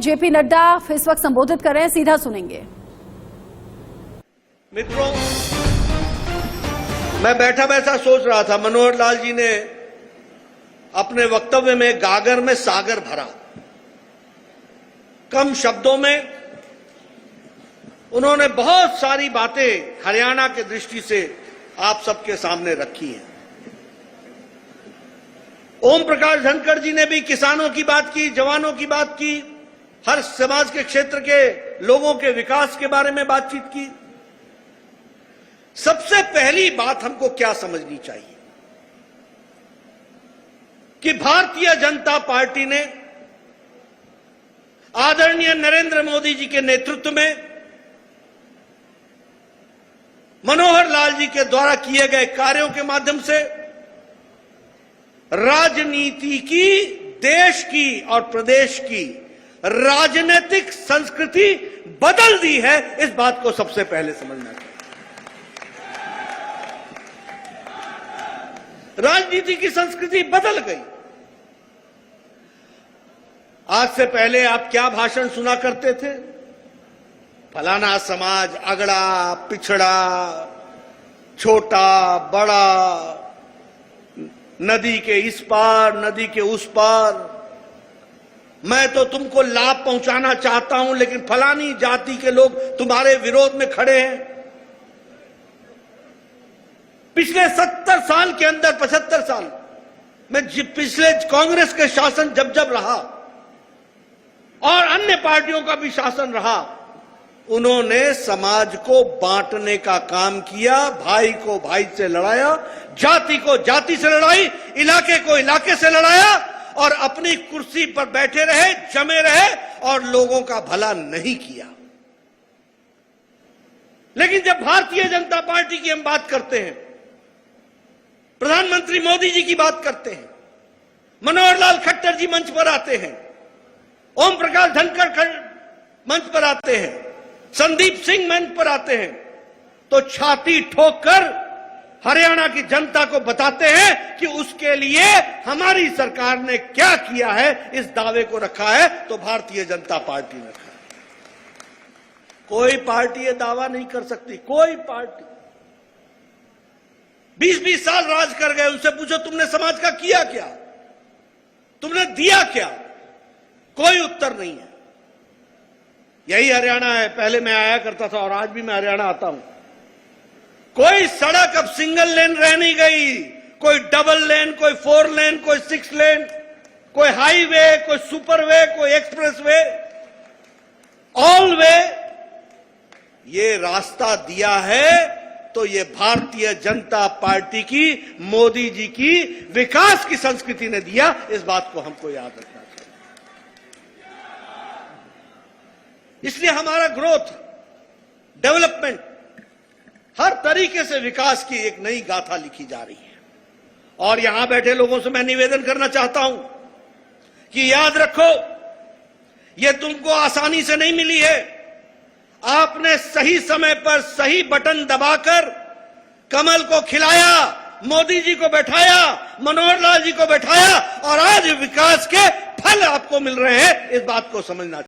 JP Nadda इस वक्त संबोधित कर रहे हैं, सीधा सुनेंगे। मित्रों, मैं बैठा बैठा सोच रहा था, मनोहर लाल जी ने अपने वक्तव्य में गागर में सागर भरा। कम शब्दों में उन्होंने बहुत सारी बातें हरियाणा की दृष्टि से आप सबके सामने रखी हैं। ओम प्रकाश धनखड़ जी ने भी किसानों की बात की, जवानों की बात की, हर समाज के क्षेत्र के लोगों के विकास के बारे में बातचीत की। सबसे पहली बात हमको क्या समझनी चाहिए कि भारतीय जनता पार्टी ने आदरणीय नरेंद्र मोदी जी के नेतृत्व में मनोहर लाल जी के द्वारा किए गए कार्यों के माध्यम से राजनीति की, देश की और प्रदेश की राजनीतिक संस्कृति बदल दी है। इस बात को सबसे पहले समझना चाहिए। राजनीति की संस्कृति बदल गई। आज से पहले आप क्या भाषण सुना करते थे? फलाना समाज अगड़ा, पिछड़ा, छोटा, बड़ा, नदी के इस पार, नदी के उस पार, मैं तो तुमको लाभ पहुंचाना चाहता हूं लेकिन फलानी जाति के लोग तुम्हारे विरोध में खड़े हैं। पिछले 70 साल के अंदर, 75 साल में पिछले कांग्रेस के शासन जब जब रहा और अन्य पार्टियों का भी शासन रहा, उन्होंने समाज को बांटने का काम किया, भाई को भाई से लड़ाया, जाति को जाति से लड़ाई, इलाके को इलाके से लड़ाया और अपनी कुर्सी पर बैठे रहे, जमे रहे और लोगों का भला नहीं किया। लेकिन जब भारतीय जनता पार्टी की हम बात करते हैं, प्रधानमंत्री मोदी जी की बात करते हैं, मनोहर लाल खट्टर जी मंच पर आते हैं, ओम प्रकाश धनखड़ मंच पर आते हैं, संदीप सिंह मंच पर आते हैं, तो छाती ठोककर हरियाणा की जनता को बताते हैं कि उसके लिए हमारी सरकार ने क्या किया है। इस दावे को रखा है तो भारतीय जनता पार्टी ने रखा है। कोई पार्टी ये दावा नहीं कर सकती। कोई पार्टी 20-20 साल राज कर गए, उनसे पूछो तुमने समाज का किया क्या, तुमने दिया क्या? कोई उत्तर नहीं है। यही हरियाणा है। पहले मैं आया करता था और आज भी मैं हरियाणा आता हूं। कोई सड़क अब सिंगल लेन रह नहीं गई, कोई डबल लेन, कोई 4 लेन, कोई 6 लेन, कोई हाईवे, कोई सुपरवे, कोई एक्सप्रेसवे, ऑल वे। ये रास्ता दिया है तो ये भारतीय जनता पार्टी की, मोदी जी की विकास की संस्कृति ने दिया। इस बात को हमको याद रखना चाहिए। इसलिए हमारा ग्रोथ, डेवलपमेंट, हर तरीके से विकास की एक नई गाथा लिखी जा रही है। और यहां बैठे लोगों से मैं निवेदन करना चाहता हूं कि याद रखो, यह तुमको आसानी से नहीं मिली है। आपने सही समय पर सही बटन दबाकर कमल को खिलाया, मोदी जी को बैठाया, मनोहर लाल जी को बैठाया और आज विकास के फल आपको मिल रहे हैं। इस बात को समझना चाहिए।